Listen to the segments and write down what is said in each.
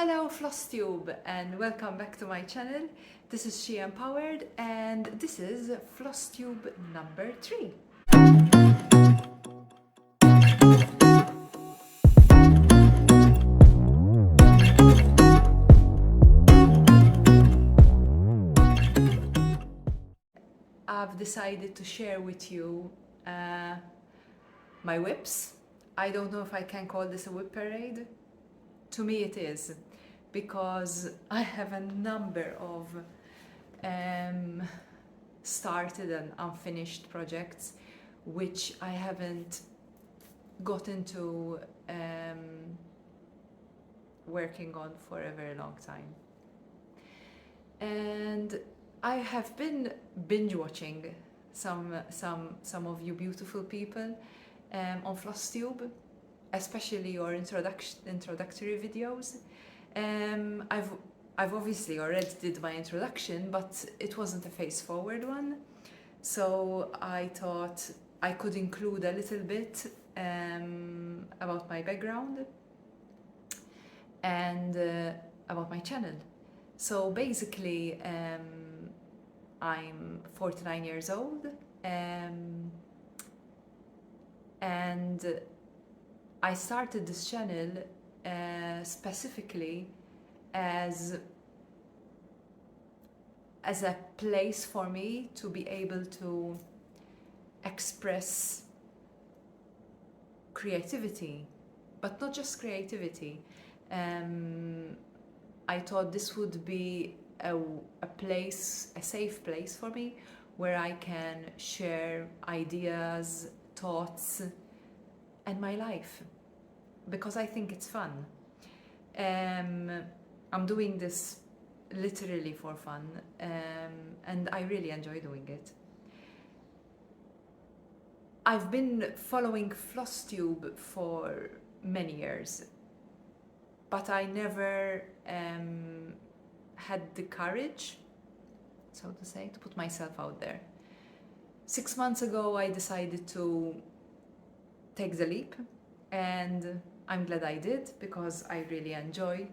Hello FlossTube and welcome back to my channel. This is She Empowered and this is FlossTube number 3. I've decided to share with you my whips. I don't know if I can call this a whip parade. To me it is, because I have a number of started and unfinished projects which I haven't got into working on for a very long time. And I have been binge watching some of you beautiful people on FlossTube, especially your introductory videos. I've obviously already did my introduction, but it wasn't a face-forward one, so I thought I could include a little bit about my background and about my channel. So basically, I'm 49 years old, and I started this channel specifically as a place for me to be able to express creativity, but not just creativity. I thought this would be a place, a safe place for me, where I can share ideas, thoughts, and my life, because I think it's fun. I'm doing this literally for fun, and I really enjoy doing it. I've been following FlossTube for many years, but I never had the courage, so to say, to put myself out there. 6 months ago, I decided to take the leap, and I'm glad I did, because I really enjoy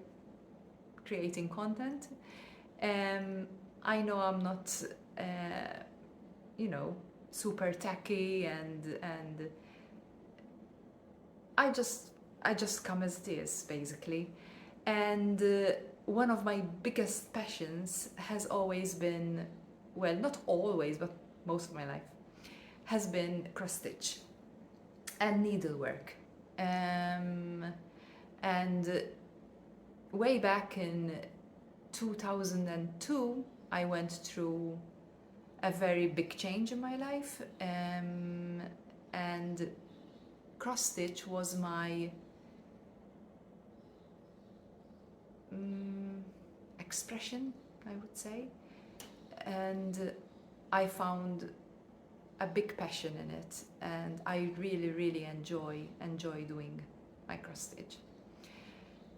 creating content. I know I'm not, super techy, and I just come as it is, basically. And one of my biggest passions has always been, well, not always, but most of my life, has been cross stitch and needlework. And way back in 2002, I went through a very big change in my life, and cross stitch was my expression, I would say, and I found a big passion in it, and I really enjoy doing my cross stitch.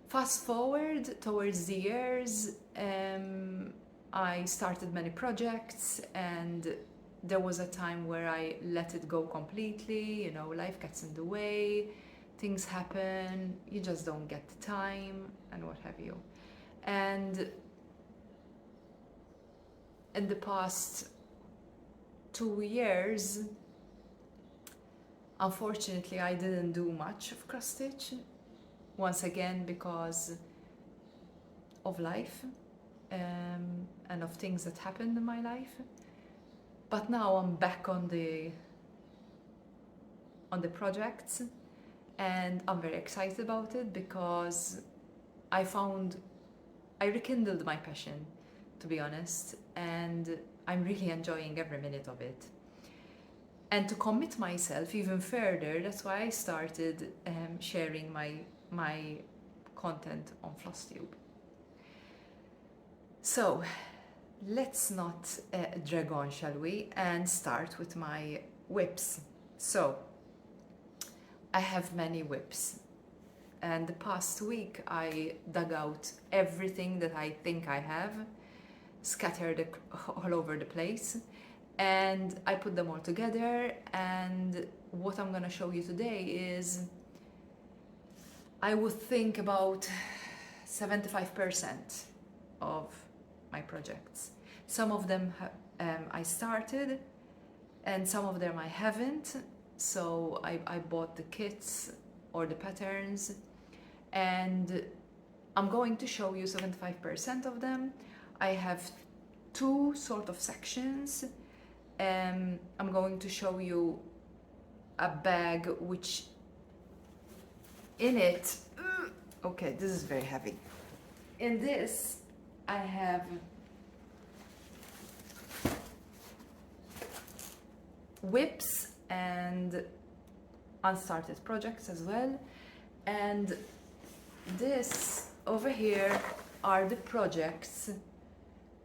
Fast forward towards the years, I started many projects, and there was a time where I let it go completely. Life gets in the way, things happen, you just don't get the time, and what have you. And in the past 2 years, unfortunately, I didn't do much of cross stitch, once again because of life and of things that happened in my life. But now I'm back on the projects, and I'm very excited about it, because I rekindled my passion, to be honest, and I'm really enjoying every minute of it. And to commit myself even further, that's why I started sharing my content on FlossTube. So let's not drag on, shall we, and start with my whips. So I have many whips, and the past week I dug out everything that I think I have, scattered all over the place, and I put them all together. And what I'm gonna show you today is, I would think about 75% of my projects. Some of them I started, and some of them I haven't. So I bought the kits or the patterns, and I'm going to show you 75% of them. I have two sort of sections. I'm going to show you a bag which in it, okay, this is very heavy. In this I have WIPs and unstarted projects as well, and this over here are the projects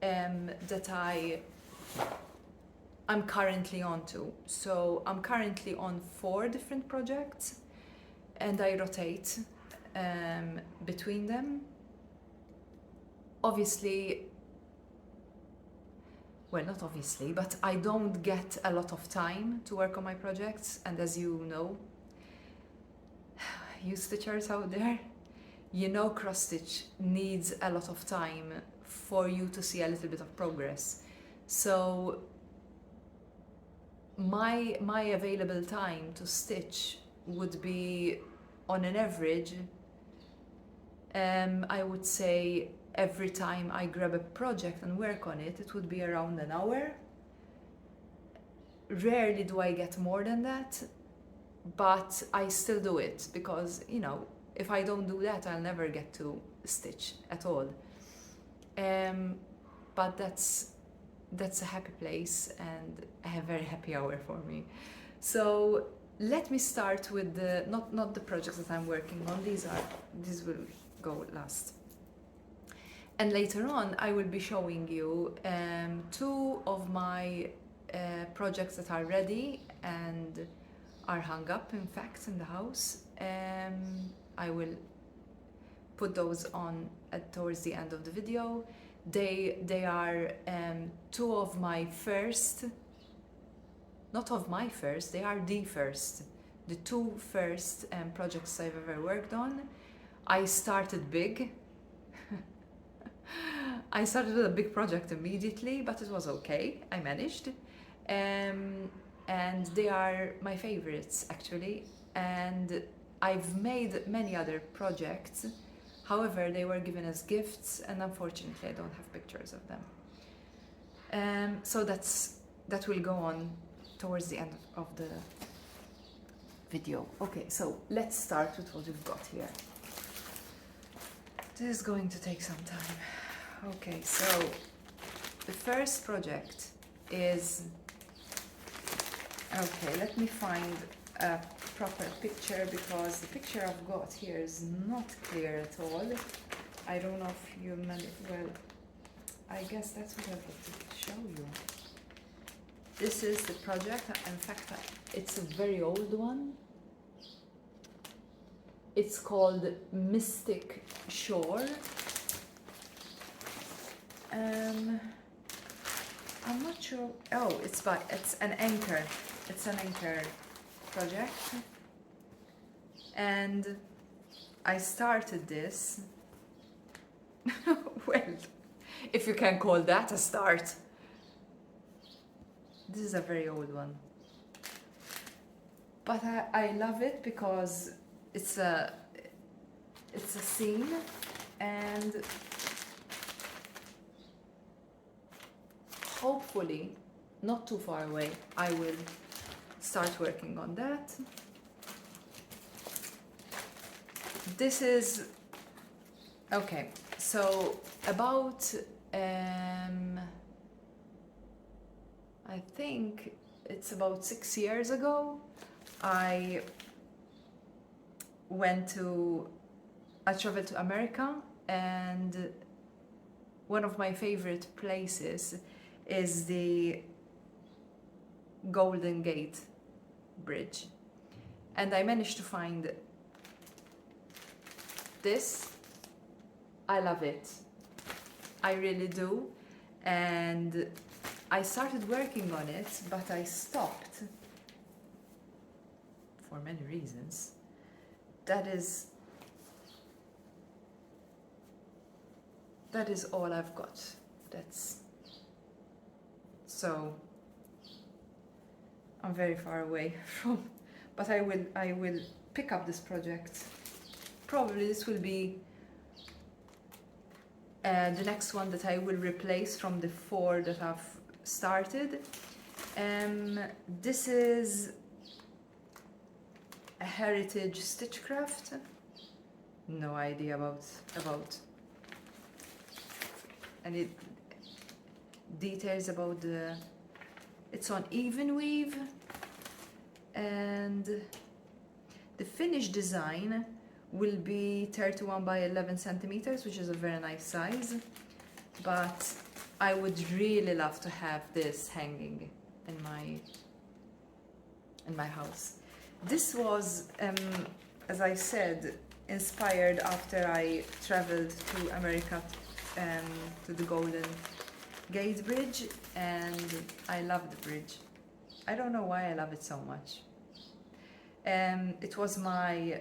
that I'm currently onto. So I'm currently on 4 different projects, and I rotate between them. Obviously, well, not obviously, but I don't get a lot of time to work on my projects, and as you know, you stitchers out there, you know cross-stitch needs a lot of time for you to see a little bit of progress. So my available time to stitch would be, on an average, I would say every time I grab a project and work on it, it would be around an hour. Rarely do I get more than that, but I still do it because, you know, if I don't do that, I'll never get to stitch at all. But that's a happy place and a very happy hour for me. So let me start with the not the projects that I'm working on. These will go last. And later on, I will be showing you 2 of my projects that are ready and are hung up, in fact, in the house. I will put those on towards the end of the video. They are 2 of my first, not of my first, they are the first, the 2 first projects I've ever worked on. I started big. I started with a big project immediately, but it was okay, I managed. And they are my favorites, actually. And I've made many other projects. However, they were given as gifts, and unfortunately I don't have pictures of them. So that will go on towards the end of the video. Okay, so let's start with what we've got here. This is going to take some time. Okay, so the first project is, okay, let me find a proper picture because the picture I've got here is not clear at all. I don't know if you well, I guess that's what I've got to show you. This is the project. In fact, it's a very old one. It's called Mystic Shore. I'm not sure. Oh, it's an anchor. It's an anchor project. And I started this. Well, if you can call that a start. This is a very old one. But I love it because it's a scene, and hopefully not too far away I will start working on that. This is okay, so about I think it's about 6 years ago I traveled to America, and one of my favorite places is the Golden Gate Bridge, and I managed to find this. I love it, I really do, and I started working on it, but I stopped for many reasons. That is that is all I've got. That's so I'm very far away from, but I will pick up this project. Probably this will be the next one that I will replace from the 4 that I've started. This is a heritage stitchcraft. No idea about any details about the. It's on even weave, and the finished design will be 31 by 11 centimeters, which is a very nice size. But I would really love to have this hanging in my house. This was, as I said, inspired after I traveled to America, to the Golden Gate Bridge, and I love the bridge. I don't know why I love it so much. It was my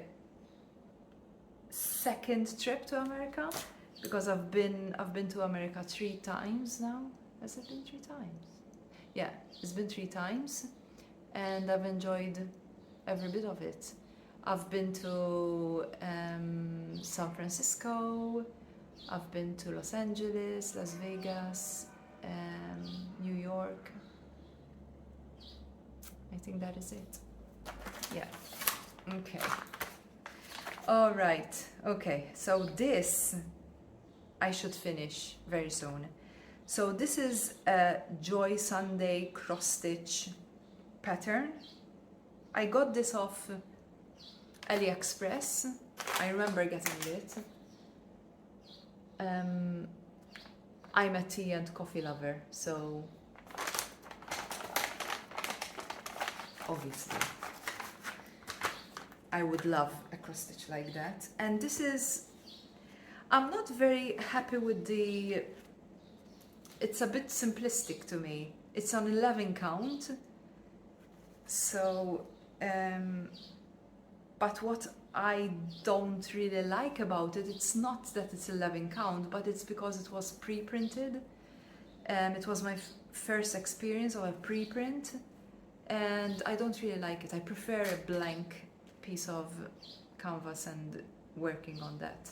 second trip to America, because I've been to America 3 times now. Has it been 3 times? Yeah, it's been 3 times, and I've enjoyed every bit of it. I've been to San Francisco, I've been to Los Angeles, Las Vegas, New York. I think that is it. Yeah. Okay. All right. Okay. So this I should finish very soon. So this is a Joy Sunday cross stitch pattern. I got this off AliExpress. I remember getting it. I'm a tea and coffee lover, so obviously I would love a cross stitch like that. And this is, I'm not very happy with the, it's a bit simplistic to me. It's on 11 count. So, but what I don't really like about it, it's not that it's 11 count, but it's because it was pre-printed. It was my first experience of a pre-print, and I don't really like it. I prefer a blank piece of canvas and working on that.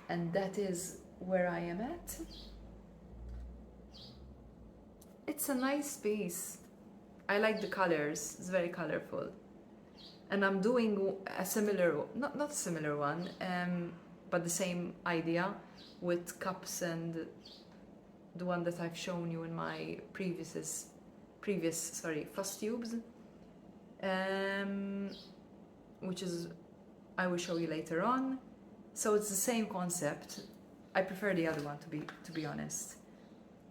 And that is where I am at. It's a nice piece. I like the colors, it's very colorful. And I'm doing a similar, not similar one, but the same idea with cups and the one that I've shown you in my previous FlossTubes, which is, I will show you later on. So it's the same concept. I prefer the other one, to be honest.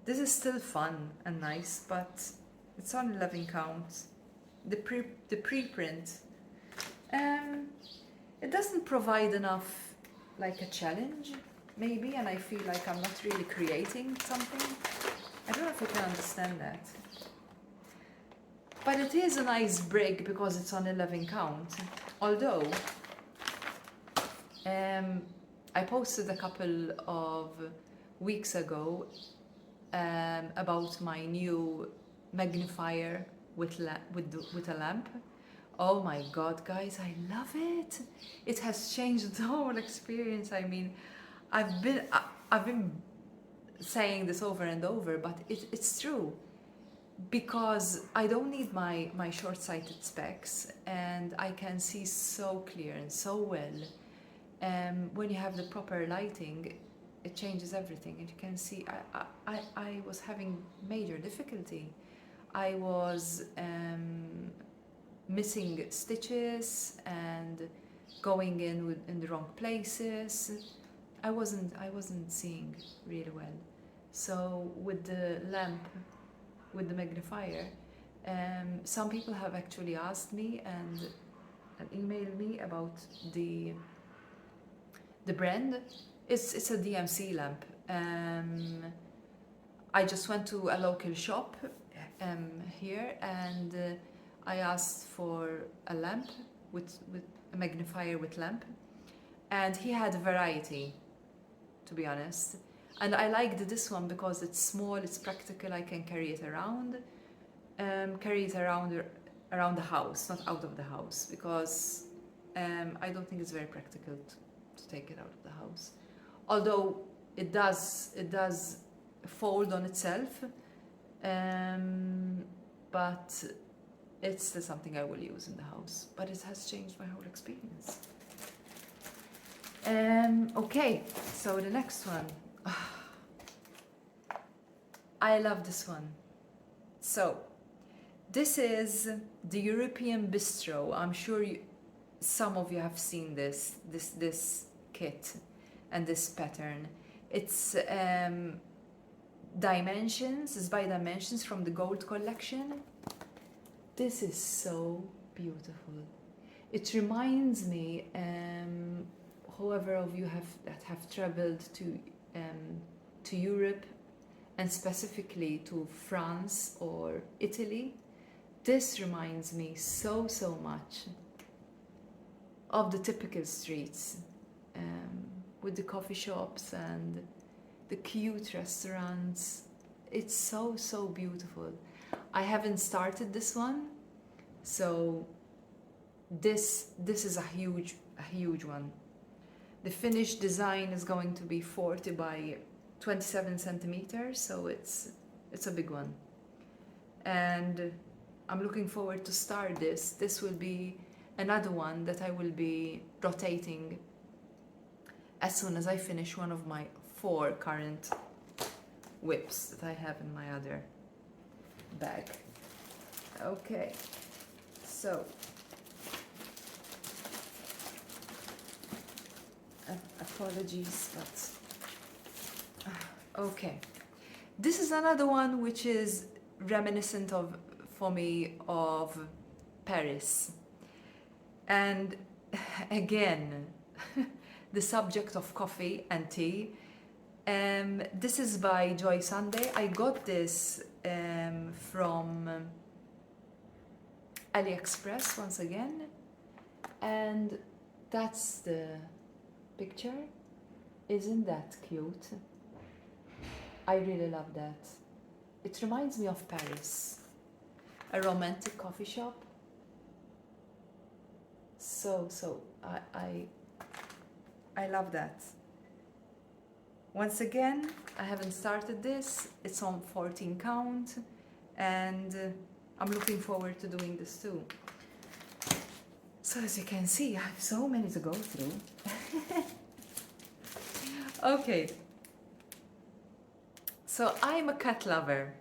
This is still fun and nice, but it's on 11 count. The preprint, it doesn't provide enough, like a challenge, maybe, and I feel like I'm not really creating something. I don't know if you can understand that. But it is a nice break because it's on 11 count. Although, I posted a couple of weeks ago about my new magnifier with a lamp. Oh my god, guys, I love it. It has changed the whole experience. I mean, I've been saying this over and over, but it's true, because I don't need my short-sighted specs, and I can see so clear and so well. When you have the proper lighting, it changes everything, and you can see. I was having major difficulty. I was missing stitches and going in the wrong places. I wasn't seeing really well. So with the lamp, with the magnifier, some people have actually asked me and emailed me about the brand. It's a DMC lamp. I just went to a local shop here, and I asked for a lamp with a magnifier with lamp, and he had a variety, to be honest. And I liked this one because it's small, it's practical, I can carry it around. Around the house, not out of the house, because I don't think it's very practical to take it out of the house. Although it does fold on itself, but it's still something I will use in the house. But it has changed my whole experience. Okay, so the next one. I love this one. So this is the European Bistro. I'm sure some of you have seen this kit and this pattern. It's Dimensions, it's by Dimensions from the Gold collection. This is so beautiful. It reminds me, whoever of you that have traveled to Europe, and specifically to France or Italy, this reminds me so much of the typical streets, with the coffee shops and the cute restaurants. It's so beautiful. I haven't started this one, so this is a huge one. The finished design is going to be 40 by 27 centimeters, so it's a big one. And I'm looking forward to start this. This will be another one that I will be rotating as soon as I finish one of my 4 current whips that I have in my other bag. Okay, so apologies, but okay. This is another one which is reminiscent for me of Paris. And again, the subject of coffee and tea. This is by Joy Sunday. I got this from AliExpress once again, and that's the picture. Isn't that cute? I really love that. It reminds me of Paris, a romantic coffee shop. So I love that. Once again, I haven't started this. It's on 14 count, and I'm looking forward to doing this too. So as you can see, I have so many to go through. Okay. So I'm a cat lover,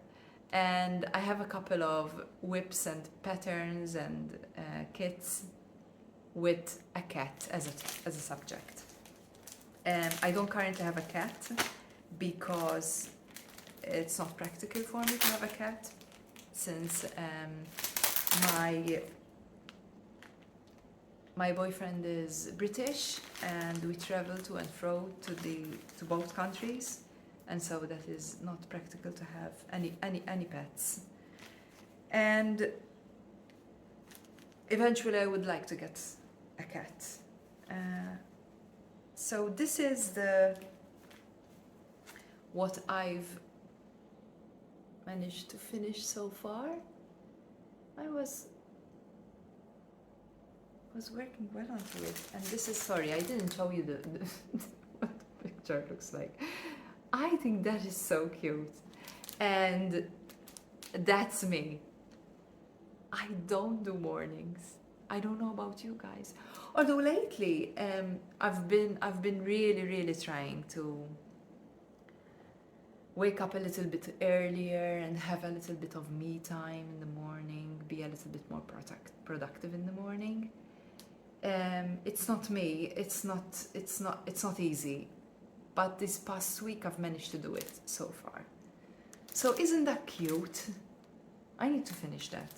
and I have a couple of whips and patterns and kits with a cat as a subject. I don't currently have a cat because it's not practical for me to have a cat, since my boyfriend is British and we travel to and fro to both countries, and so that is not practical to have any pets. And eventually I would like to get a cat. So this is what I've managed to finish so far. I was working well onto it, and this is, sorry, I didn't show you what the picture looks like. I think that is so cute, and that's me. I don't do mornings. I don't know about you guys. Although lately, I've been really trying to wake up a little bit earlier and have a little bit of me time in the morning, be a little bit more productive in the morning. It's not me. It's not easy. But this past week, I've managed to do it so far. So isn't that cute? I need to finish that.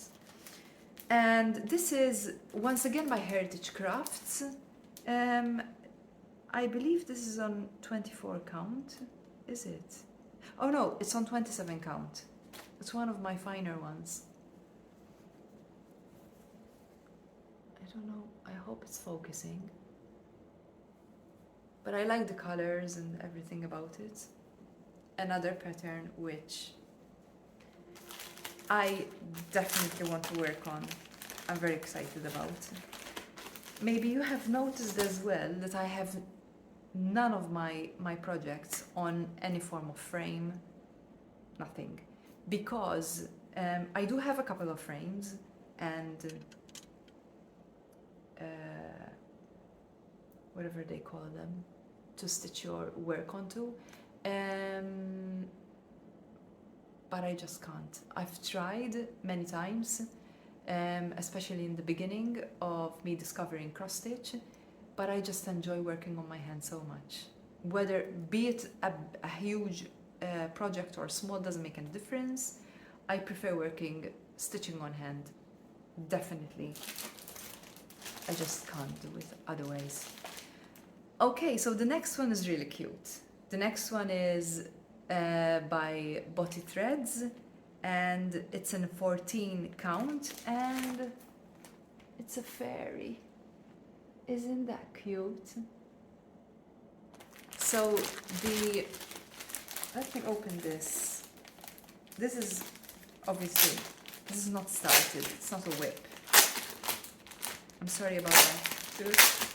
And this is, once again, by Heritage Crafts. I believe this is on 24 count. Is it? Oh no, it's on 27 count. It's one of my finer ones. I don't know. I hope it's focusing. but I like the colors and everything about it. Another pattern which I definitely want to work on. I'm very excited about. Maybe you have noticed as well that I have none of my projects on any form of frame, nothing. Because I do have a couple of frames and whatever they call them, to stitch your work onto. But I just can't. I've tried many times, especially in the beginning of me discovering cross stitch, but I just enjoy working on my hand so much. Whether, be it a huge project or small, doesn't make any difference. I prefer stitching on hand, definitely. I just can't do it otherwise. Okay, so the next one is really cute. The next one is by Botty Threads, and it's in 14 count, and it's a fairy. Isn't that cute? So let me open this. This is obviously, this is not started, it's not a whip. I'm sorry about that.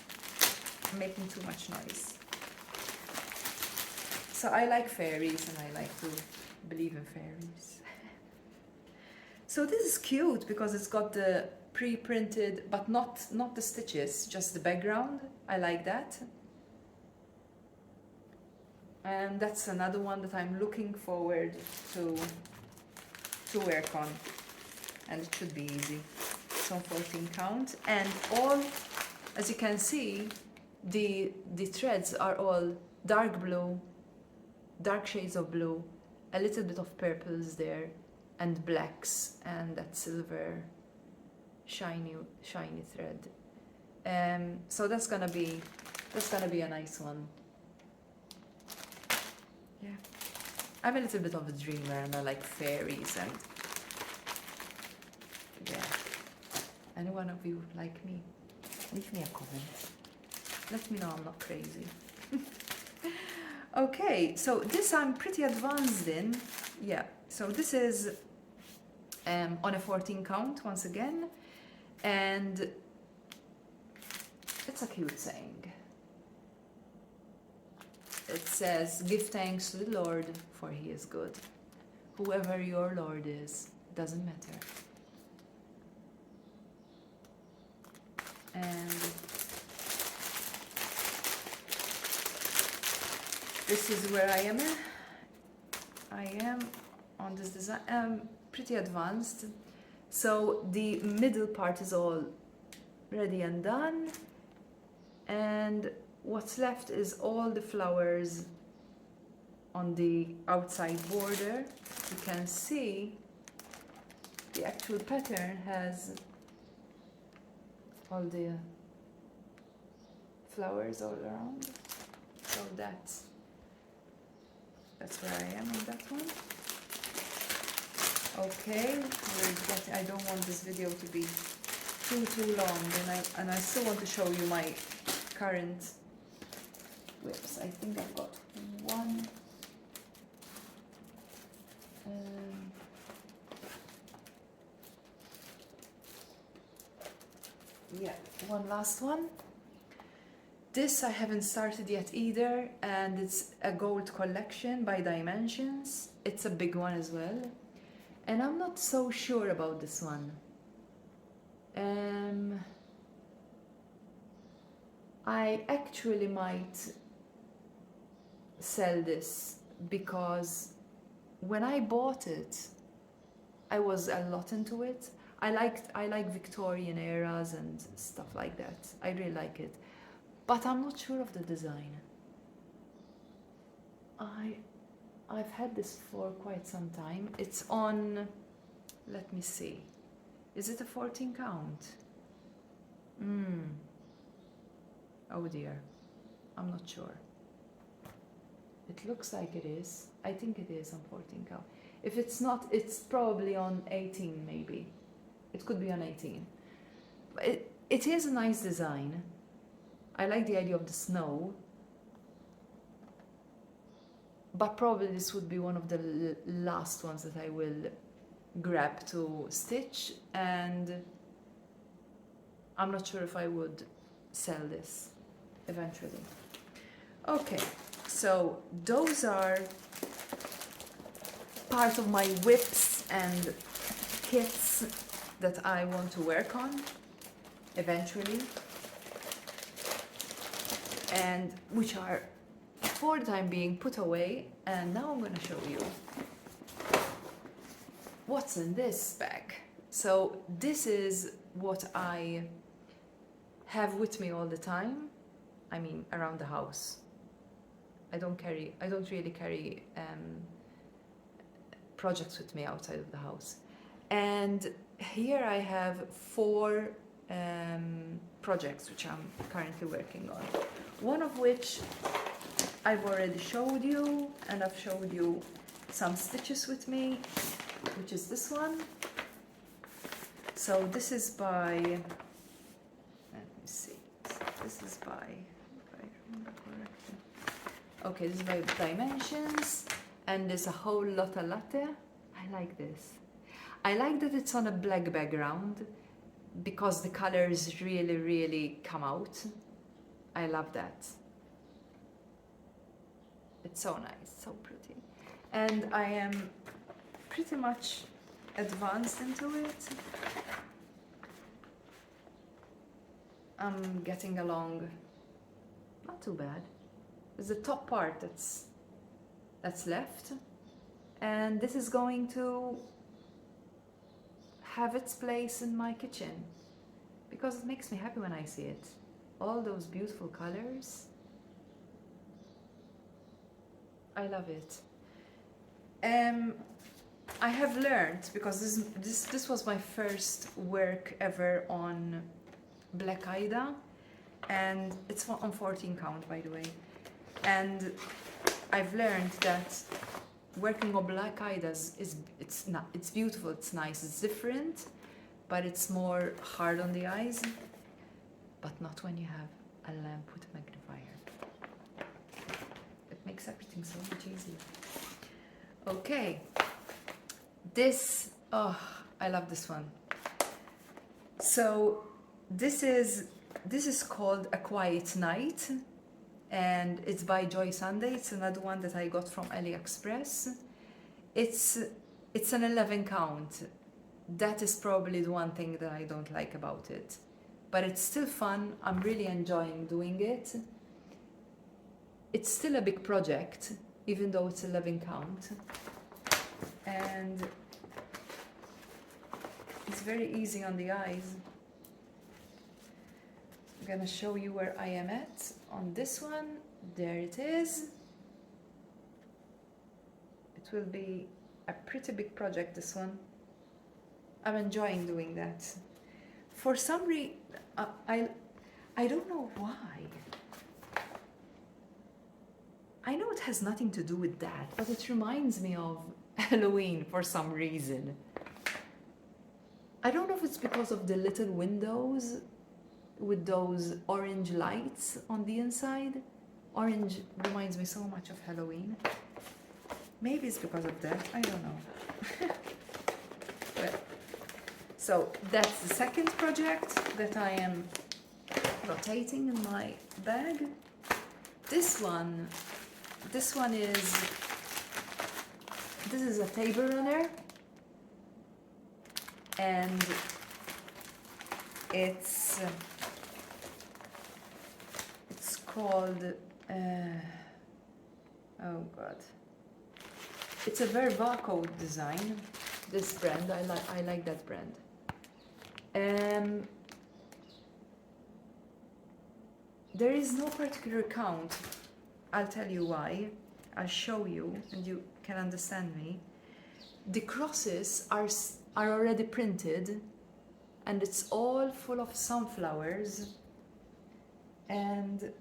I'm making too much noise. So I like fairies and I like to believe in fairies. So this is cute because it's got the pre-printed, but not the stitches, just the background. I like that. And that's another one that I'm looking forward to work on. And it should be easy. It's on 14 count. And all, as you can see, the threads are all dark blue, dark shades of blue, a little bit of purples there, and blacks, and that silver shiny thread. So that's gonna be a nice one. Yeah, I'm a little bit of a dreamer and I like fairies, and yeah. Any one of you like me? Leave me a comment. Let me know I'm not crazy. Okay, so this I'm pretty advanced in. Yeah, so this is on a 14 count once again, and it's a cute saying. It says, "Give thanks to the Lord, for he is good. Whoever your Lord is, doesn't matter." And this is where I am. I am on this design. I'm pretty advanced. So the middle part is all ready and done. And what's left is all the flowers on the outside border. You can see the actual pattern has all the flowers all around. So that's where I am on that one. Okay, I don't want this video to be too long, and I still want to show you my current whips. I think I've got one. Yeah, one last one. This I haven't started yet either, and it's a gold collection by Dimensions. It's a big one as well, and I'm not so sure about this one. I actually might sell this because when I bought it, I was a lot into it. I like Victorian eras and stuff like that. I really like it. But I'm not sure of the design. I've had this for quite some time. It's on, let me see. Is it a 14 count? Oh dear. I'm not sure. It looks like it is. I think it is on 14 count. If it's not, it's probably on 18 maybe. It could be on 18. But it is a nice design. I like the idea of the snow. but probably this would be one of the last ones that I will grab to stitch, and I'm not sure if I would sell this eventually. Okay, so those are part of my whips and kits that I want to work on eventually, and which are for the time being put away. And now I'm going to show you what's in this bag. So this is what I have with me all the time. I mean, around the house. I don't really carry projects with me outside of the house. And here I have 4 projects which I'm currently working on. One of which I've already showed you, and I've showed you some stitches with me, which is this one. So this is by, let me see, this is by, if I remember correctly. Okay, this is by Dimensions, and there's a whole lot of latte. I like this. I like that it's on a black background because the colors really, really come out. I love that. It's so nice, so pretty. And I am pretty much advanced into it. I'm getting along not too bad. There's the top part that's left, and this is going to have its place in my kitchen because it makes me happy when I see it. All those beautiful colors. I love it. I have learned, because this was my first work ever on Black Ida, and it's on 14 count, by the way. And I've learned that working on Black Idas it's beautiful, it's nice, it's different, but it's more hard on the eyes. But not when you have a lamp with a magnifier. It makes everything so much easier. Okay, this, oh, I love this one. So this is called A Quiet Night, and it's by Joy Sunday. It's another one that I got from AliExpress. It's an 11 count. That is probably the one thing that I don't like about it. But it's still fun. I'm really enjoying doing it. It's still a big project, even though it's 11 count. And it's very easy on the eyes. I'm gonna show you where I am at on this one. There it is. It will be a pretty big project, this one. I'm enjoying doing that. For some reason, I don't know why. I know it has nothing to do with that, but it reminds me of Halloween for some reason. I don't know if it's because of the little windows with those orange lights on the inside. Orange reminds me so much of Halloween. Maybe it's because of that, I don't know. But, so that's the second project that I am rotating in my bag. This one is a table runner, and it's called oh god, it's a Vervaco design. This brand, I like that brand. There is no particular count. I'll tell you why. I'll show you and you can understand me. The crosses are already printed, and it's all full of sunflowers, and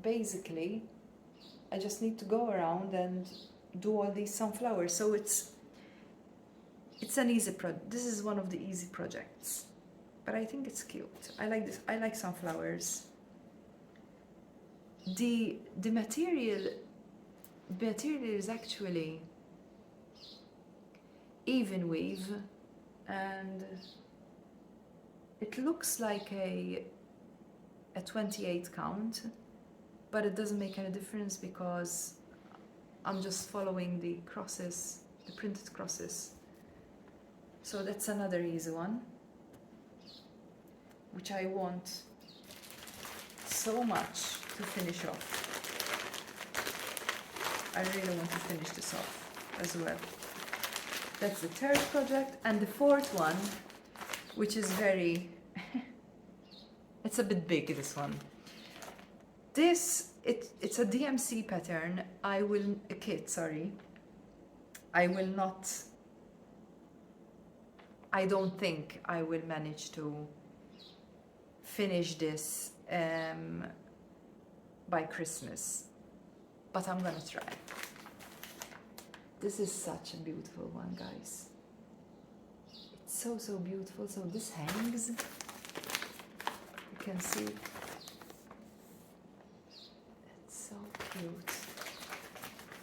basically I just need to go around and do all these sunflowers. So it's an easy project. This is one of the easy projects, but I think it's cute. I like this. I like sunflowers. The material the material is actually even weave, and it looks like a 28 count, but it doesn't make any difference because I'm just following the crosses, the printed crosses. So that's another easy one, which I want so much to finish off. I really want to finish this off as well. That's the third project. And the fourth one, which is very, it's a bit big, this one. This, it's a DMC pattern. A kit, sorry. I don't think I will manage to finish this by Christmas, but I'm gonna try. This is such a beautiful one, guys. It's so, so beautiful. So this hangs, you can see. It's so cute.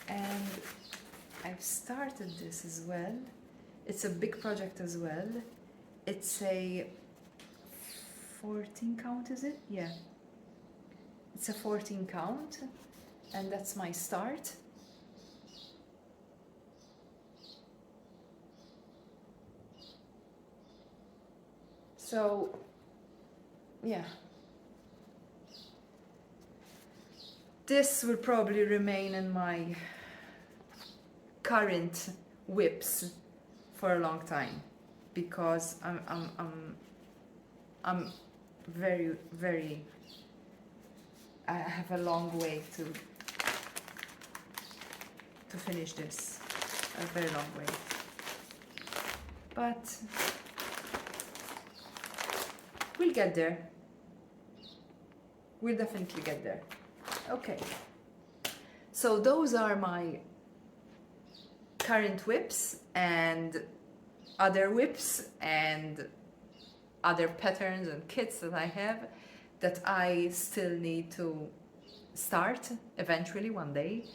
And I've started this as well. It's a big project as well. It's a 14 count, is it? Yeah. It's a 14 count, and that's my start. So, yeah. This will probably remain in my current whips for a long time, because I'm very, very, I have a long way to finish this, a very long way, but we'll get there. We'll definitely get there. Okay, so those are my current whips and other whips and other patterns and kits that I have that I still need to start eventually one day.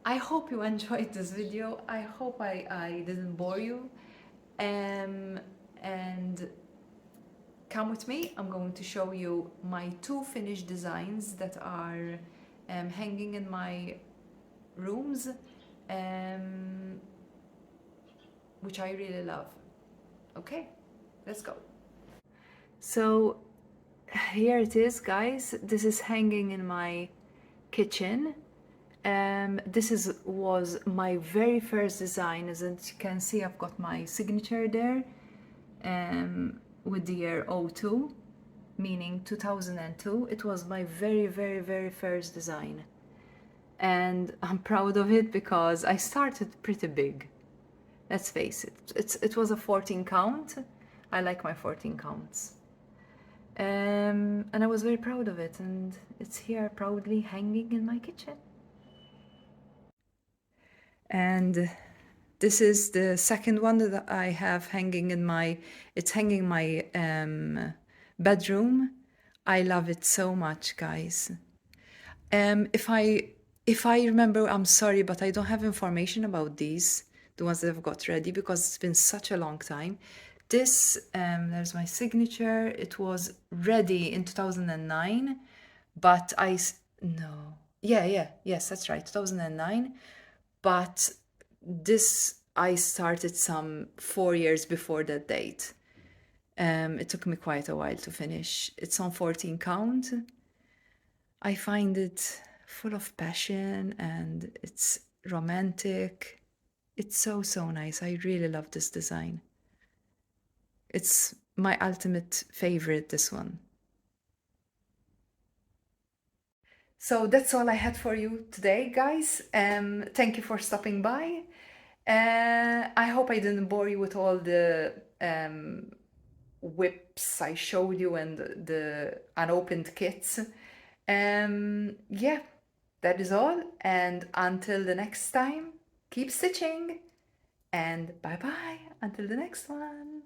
I hope you enjoyed this video. I hope I didn't bore you, and come with me. I'm going to show you my 2 finished designs that are hanging in my rooms, which I really love. Okay, let's go. So here it is, guys. This is hanging in my kitchen. This was my very first design. As you can see, I've got my signature there, with the year 02, meaning 2002. It was my very, very, very first design, and I'm proud of it because I started pretty big. Let's face it, it was a 14 count. I like my 14 counts. And I was very proud of it, and it's here proudly hanging in my kitchen. And this is the second one that I have hanging in my, it's hanging in my bedroom. I love it so much, guys. If I remember, I'm sorry, but I don't have information about these, the ones that I've got ready, because it's been such a long time. This, there's my signature. It was ready in 2009, but yes, that's right, 2009. But this, I started some 4 years before that date. It took me quite a while to finish. It's on 14 count. I find it full of passion and it's romantic. It's so, so nice. I really love this design. It's my ultimate favorite, this one. So that's all I had for you today, guys. Thank you for stopping by. I hope I didn't bore you with all the whips I showed you and the unopened kits. Yeah, that is all. And until the next time, keep stitching. And bye-bye until the next one.